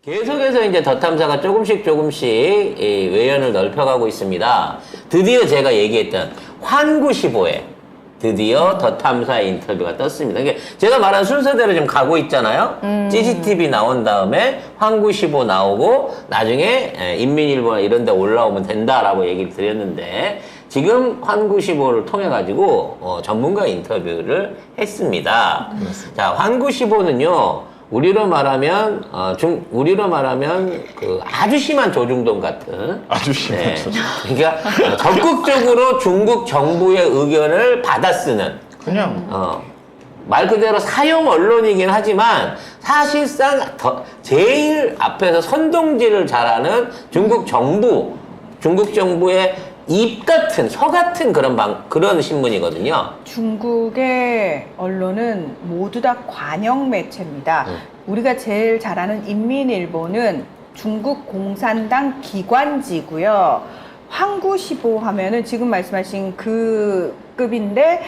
계속해서 이제 더 탐사가 조금씩 이 외연을 넓혀가고 있습니다. 드디어 제가 얘기했던 환구15회 드디어 더 탐사 인터뷰가 떴습니다. 그러니까 제가 말한 순서대로 지금 가고 있잖아요. CCTV 나온 다음에 환구15 나오고 나중에 인민일보나 이런 데 올라오면 된다라고 얘기를 드렸는데 지금 환구15를 통해 가지고 전문가 인터뷰를 했습니다. 자, 환구15는요. 우리로 말하면 그 아주 심한 조중동 같은 아주 심한 조중동. 그러니까 적극적으로 중국 정부의 의견을 받아 쓰는 그냥 말 그대로 사용 언론이긴 하지만 사실상 제일 앞에서 선동질을 잘하는 중국 정부의 입 같은 서 같은 그런 신문이거든요. 중국의 언론은 모두 다 관영 매체입니다. 우리가 제일 잘 아는 인민일보는 중국 공산당 기관지고요. 환구15 하면은 지금 말씀하신 그 급인데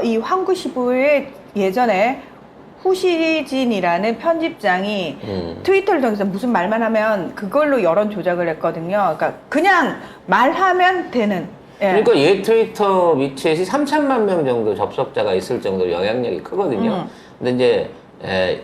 이 환구15의 예전에 후시진이라는 편집장이 트위터를 통해서 무슨 말만 하면 그걸로 여론 조작을 했거든요. 그러니까 그냥 말하면 되는. 예. 그러니까 얘 트위터 위챗이 3천만 명 정도 접속자가 있을 정도로 영향력이 크거든요. 근데 이제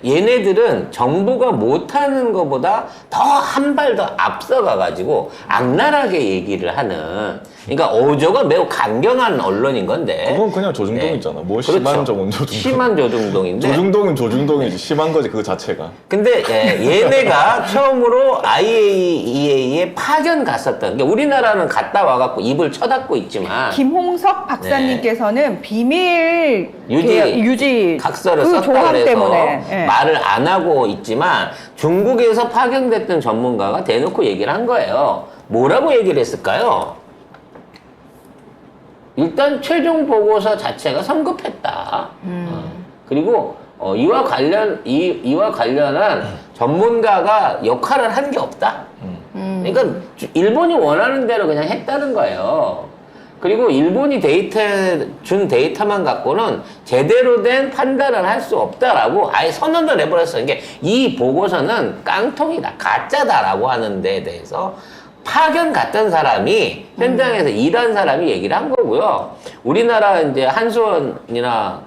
얘네들은 정부가 못하는 것보다 더 한 발 더 앞서가가지고 악랄하게 얘기를 하는, 그러니까 어조가 매우 강경한 언론인 건데. 그건 그냥 조중동이잖아. 뭐 그렇죠. 심한 조중동. 심한 조중동인데. 조중동은 조중동이지. 심한 거지 그 자체가. 근데 얘네가 처음으로 IAEA에 파견 갔었던, 그러니까 우리나라는 갔다 와갖고 입을 쳐닫고 있지만 김홍석 박사님께서는 비밀 유지 각서를 그 썼다 조항 그래서 때문에 예. 말을 안 하고 있지만 중국에서 파견됐던 전문가가 대놓고 얘기를 한 거예요. 뭐라고 얘기를 했을까요? 일단 최종 보고서 자체가 성급했다. 그리고 이와 관련한 전문가가 역할을 한 게 없다. 그러니까 일본이 원하는 대로 그냥 했다는 거예요. 그리고 일본이 준 데이터만 갖고는 제대로 된 판단을 할 수 없다라고 아예 선언을 해버렸어요. 이게 이 보고서는 깡통이다, 가짜다라고 하는 데에 대해서 파견 갔던 사람이 현장에서 일한 사람이 얘기를 한 거고요. 우리나라 이제 한수원이나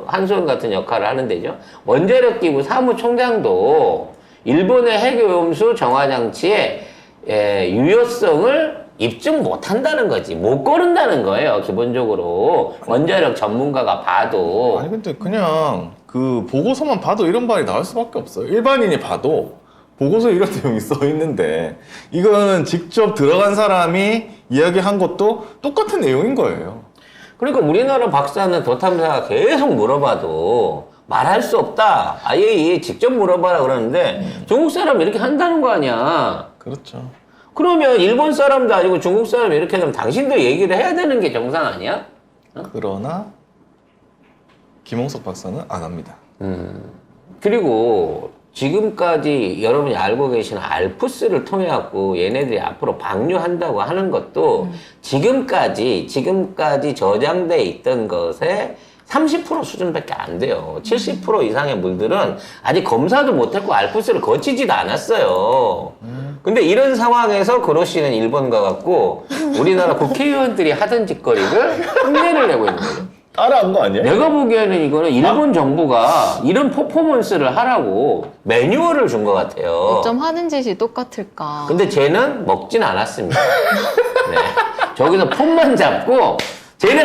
한수원 같은 역할을 하는 데죠. 원자력기구 사무총장도 일본의 핵오염수 정화장치의 유효성을 입증 못 한다는 거지. 못 고른다는 거예요, 기본적으로. 원자력 전문가가 봐도. 아니 근데 그냥 그 보고서만 봐도 이런 말이 나올 수밖에 없어요. 일반인이 봐도 보고서에 이런 내용이 써 있는데 이거는 직접 들어간 사람이 이야기한 것도 똑같은 내용인 거예요. 그러니까 우리나라 박사는 도탐사가 계속 물어봐도 말할 수 없다. 아예 직접 물어봐라 그러는데 중국 사람이 이렇게 한다는 거 아니야. 그렇죠. 그러면 일본 사람도 아니고 중국 사람이 이렇게 하면 당신도 얘기를 해야 되는 게 정상 아니야? 그러나 김홍석 박사는 안 합니다. 그리고 지금까지 여러분이 알고 계시는 알프스를 통해 갖고 얘네들이 앞으로 방류한다고 하는 것도 지금까지 저장돼 있던 것에 30% 수준밖에 안 돼요. 70% 이상의 물들은 아직 검사도 못했고 알프스를 거치지도 않았어요. 근데 이런 상황에서 그러시는 일본 가갖고 우리나라 국회의원들이 하던 짓거리를 흉내를 내고 있는 거예요. 따라한 거 아니야? 내가 보기에는 이거는 일본 정부가 이런 퍼포먼스를 하라고 매뉴얼을 준 것 같아요. 어쩜 하는 짓이 똑같을까? 근데 쟤는 먹진 않았습니다. 네. 저기서 폰만 잡고 쟤는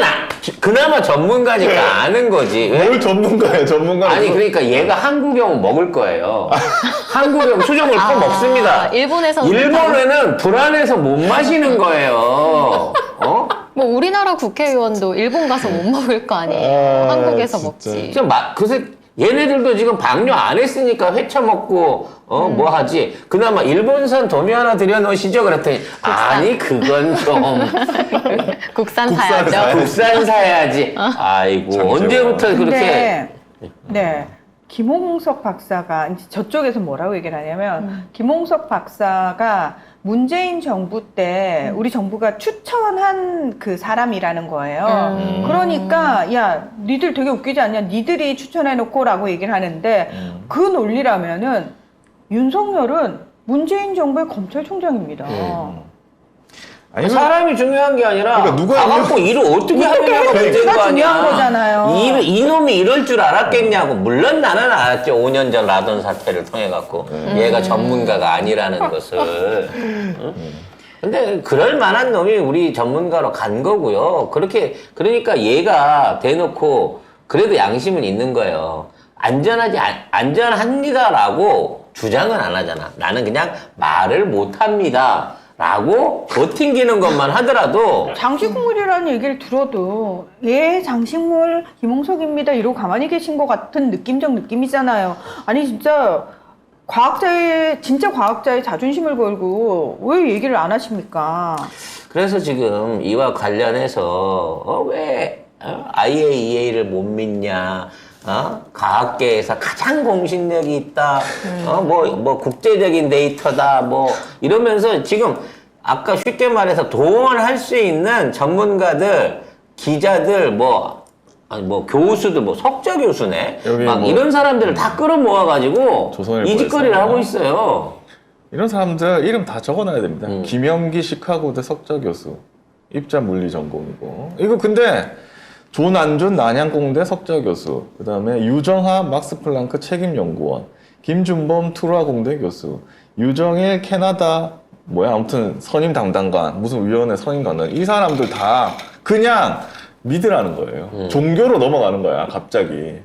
그나마 전문가니까 아는 거지. 왜? 뭘 전문가야, 전문가. 아니 그러니까 얘가 한국형 먹을 거예요. 한국형 수정을 꼭 먹습니다. 일본에는 불안해서 못 마시는 거예요. 뭐 우리나라 국회의원도 일본 가서 못 먹을 거 아니에요. 한국에서 진짜. 먹지. 그래서 얘네들도 지금 방류 안 했으니까 회쳐 먹고 뭐 하지. 그나마 일본산 도미 하나 들여놓으시죠 그랬더니 아니 그건 좀 국산 국산 사야죠. 국산 사야지. 아이고 잠시만요. 언제부터 그렇게. 네. 김홍석 박사가 이제 저쪽에서 뭐라고 얘기를 하냐면 김홍석 박사가 문재인 정부 때 우리 정부가 추천한 그 사람이라는 거예요. 그러니까 야 니들 되게 웃기지 않냐? 니들이 추천해놓고라고 얘기를 하는데 그 논리라면은 윤석열은 문재인 정부의 검찰총장입니다. 아니, 사람이 중요한 게 아니라 그러니까 누가 가갖고 일을 어떻게 하느냐가 문제인 거 해야 아니야. 중요한 거잖아요. 이놈이 이럴 줄 알았겠냐고. 물론 나는 알았죠. 5년 전 라돈 사태를 통해 갖고 얘가 전문가가 아니라는 것을. 응? 근데 그럴 만한 놈이 우리 전문가로 간 거고요. 그러니까 얘가 대놓고 그래도 양심은 있는 거예요. 안전합니다라고 주장은 안 하잖아. 나는 그냥 말을 못 합니다. 라고 버팅기는 것만 하더라도 장식물이라는 얘기를 들어도 예 장식물 김홍석입니다 이러고 가만히 계신 것 같은 느낌이잖아요. 아니 진짜 진짜 과학자의 자존심을 걸고 왜 얘기를 안 하십니까? 그래서 지금 이와 관련해서 왜 IAEA를 못 믿냐? 과학계에서 가장 공신력이 있다. 뭐 국제적인 데이터다. 뭐 이러면서 지금 아까 쉽게 말해서 동원할 수 있는 전문가들, 기자들, 뭐 교수들, 뭐 석좌 교수네. 여기 막 뭐 이런 사람들을 다 끌어모아가지고 조선일보에서. 이 짓거리를 하고 있어요. 이런 사람들 이름 다 적어놔야 됩니다. 김영기 시카고대 석좌 교수, 입자 물리 전공이고. 이거 근데 존안준 난양공대 석좌 교수, 그 다음에 유정하 막스플랑크 책임연구원, 김준범 투라공대 교수, 유정일 캐나다 아무튼 선임 담당관, 무슨 위원회 선임 담당관, 이 사람들 다 그냥 믿으라는 거예요. 종교로 넘어가는 거야 갑자기.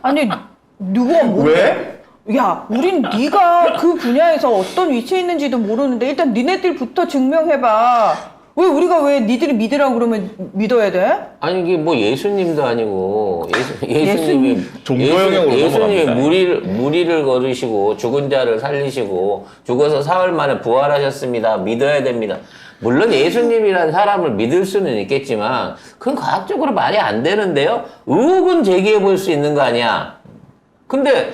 아니 누가 왜? 야, 우린 네가 그 분야에서 어떤 위치에 있는지도 모르는데 일단 니네들부터 증명해봐. 왜 니들이 믿으라고 그러면 믿어야 돼? 아니 이게 뭐 예수님도 아니고 예수님이 종교 영역으로 예수님이 넘어갑니다. 무리를 걸으시고 죽은 자를 살리시고 죽어서 사흘 만에 부활하셨습니다. 믿어야 됩니다. 물론 예수님이라는 사람을 믿을 수는 있겠지만 그건 과학적으로 말이 안 되는데요. 의혹은 제기해 볼 수 있는 거 아니야. 근데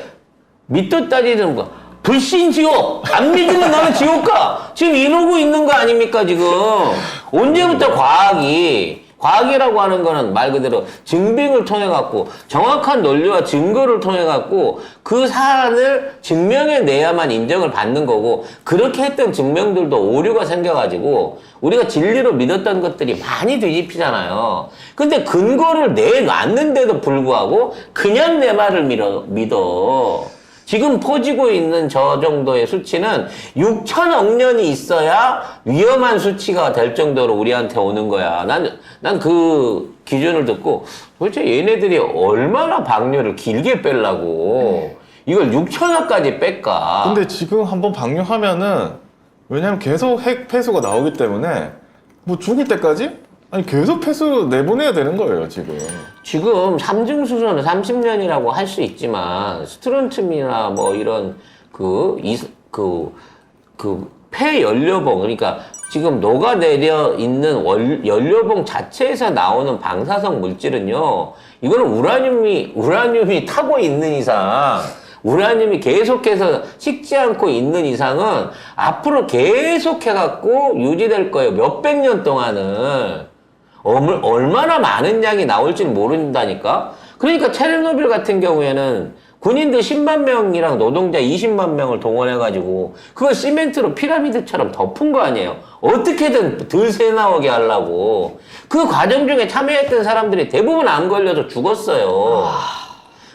믿도 따지는 거 불신 지옥! 안 믿으면 너는 지옥 가! 지금 이러고 있는 거 아닙니까, 지금? 언제부터 과학이라고 하는 거는 말 그대로 증빙을 통해갖고, 정확한 논리와 증거를 통해갖고, 그 사안을 증명해내야만 인정을 받는 거고, 그렇게 했던 증명들도 오류가 생겨가지고, 우리가 진리로 믿었던 것들이 많이 뒤집히잖아요. 근데 근거를 내놨는데도 불구하고, 그냥 내 말을 믿어. 지금 퍼지고 있는 저 정도의 수치는 6천억 년이 있어야 위험한 수치가 될 정도로 우리한테 오는 거야. 난 그 기준을 듣고 도대체 얘네들이 얼마나 방류를 길게 빼려고 이걸 6천억까지 뺄까? 근데 지금 한번 방류하면은 왜냐면 계속 핵 폐수가 나오기 때문에 뭐 죽을 때까지 아니 계속 폐수 내보내야 되는 거예요 지금. 삼중 수소는 30년이라고 할 수 있지만 스트론튬이나 뭐 이런 폐 연료봉 그러니까 지금 녹아내려 있는 연료봉 자체에서 나오는 방사성 물질은요. 이거는 우라늄이 타고 있는 이상 우라늄이 계속해서 식지 않고 있는 이상은 앞으로 계속해갖고 유지될 거예요. 몇백 년 동안은. 얼마나 많은 양이 나올지는 모른다니까? 그러니까 체르노빌 같은 경우에는 군인들 10만 명이랑 노동자 20만 명을 동원해가지고 그걸 시멘트로 피라미드처럼 덮은 거 아니에요? 어떻게든 덜 새 나오게 하려고. 그 과정 중에 참여했던 사람들이 대부분 안 걸려서 죽었어요.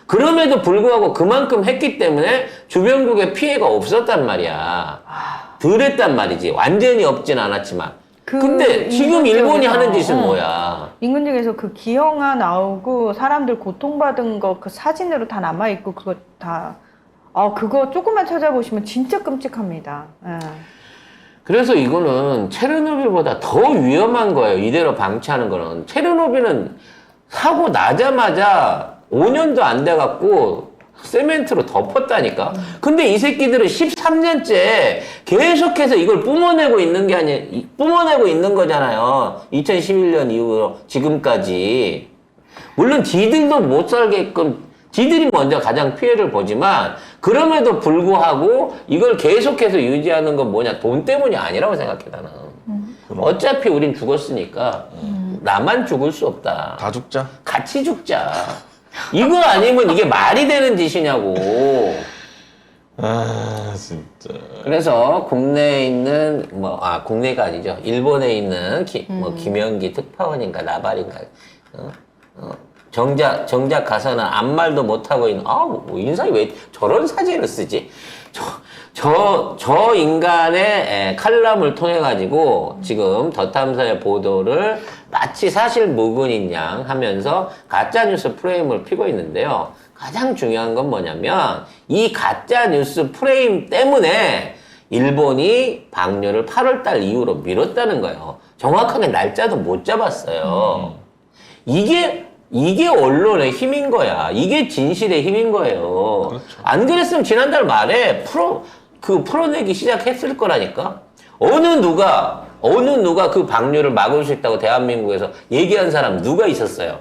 그럼에도 불구하고 그만큼 했기 때문에 주변국에 피해가 없었단 말이야. 덜 했단 말이지. 완전히 없진 않았지만. 근데 지금 일본이 하는 짓은 뭐야? 인근역에서 그 기형아 나오고 사람들 고통받은 거 그 사진으로 다 남아있고 그거 다 그거 조금만 찾아보시면 진짜 끔찍합니다. 예. 그래서 이거는 체르노빌보다 더 위험한 거예요. 이대로 방치하는 거는. 체르노빌은 사고 나자마자 5년도 안 돼갖고 세멘트로 덮었다니까. 근데 이 새끼들은 13년째 계속해서 이걸 뿜어내고 있는 게 아니라 뿜어내고 있는 거잖아요. 2011년 이후로 지금까지. 물론 지들도 못 살게끔 지들이 먼저 가장 피해를 보지만 그럼에도 불구하고 이걸 계속해서 유지하는 건 뭐냐? 돈 때문이 아니라고 생각해 나는. 어차피 우린 죽었으니까 나만 죽을 수 없다. 다 죽자. 같이 죽자. 이거 아니면 이게 말이 되는 짓이냐고. 아 진짜. 그래서 국내에 있는 국내가 아니죠. 일본에 있는 김연기 특파원인가 나발인가 정작 가서는 아무 말도 못 하고 있는 뭐 인상이 왜 저런 사진을 쓰지? 저 인간의 칼럼을 통해 가지고 지금 더 탐사의 보도를 마치 사실 무근인 양 하면서 가짜 뉴스 프레임을 피고 있는데요. 가장 중요한 건 뭐냐면 이 가짜 뉴스 프레임 때문에 일본이 방류를 8월달 이후로 미뤘다는 거예요. 정확하게 날짜도 못 잡았어요. 이게 언론의 힘인 거야. 이게 진실의 힘인 거예요. 그렇죠. 안 그랬으면 지난달 말에 풀어내기 시작했을 거라니까. 어느 누가 그 방류를 막을 수 있다고 대한민국에서 얘기한 사람 누가 있었어요?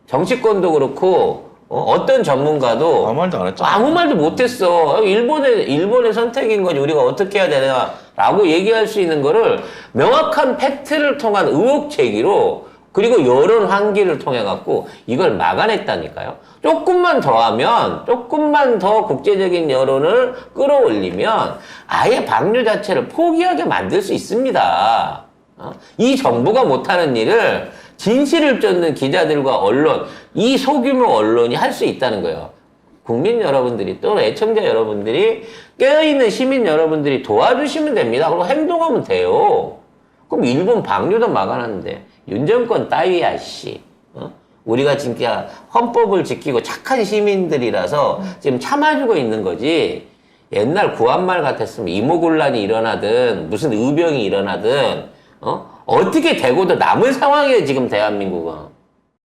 정치권도 그렇고 어떤 전문가도 아무 말도 안 했잖아. 아무 말도 못했어. 일본의 선택인 거지. 우리가 어떻게 해야 되냐라고 얘기할 수 있는 거를 명확한 팩트를 통한 의혹 제기로 그리고 여론 환기를 통해 갖고 이걸 막아냈다니까요. 조금만 더 국제적인 여론을 끌어올리면 아예 방류 자체를 포기하게 만들 수 있습니다. 이 정부가 못하는 일을 진실을 쫓는 기자들과 언론, 이 소규모 언론이 할 수 있다는 거예요. 국민 여러분들이 또 애청자 여러분들이 깨어있는 시민 여러분들이 도와주시면 됩니다. 그리고 행동하면 돼요. 그럼 일본 방류도 막아놨는데 윤 정권 따위야 씨. 우리가 진짜 헌법을 지키고 착한 시민들이라서 지금 참아주고 있는 거지. 옛날 구한말 같았으면 이모곤란이 일어나든 무슨 의병이 일어나든 어떻게 되고도 남은 상황이에요 지금 대한민국은.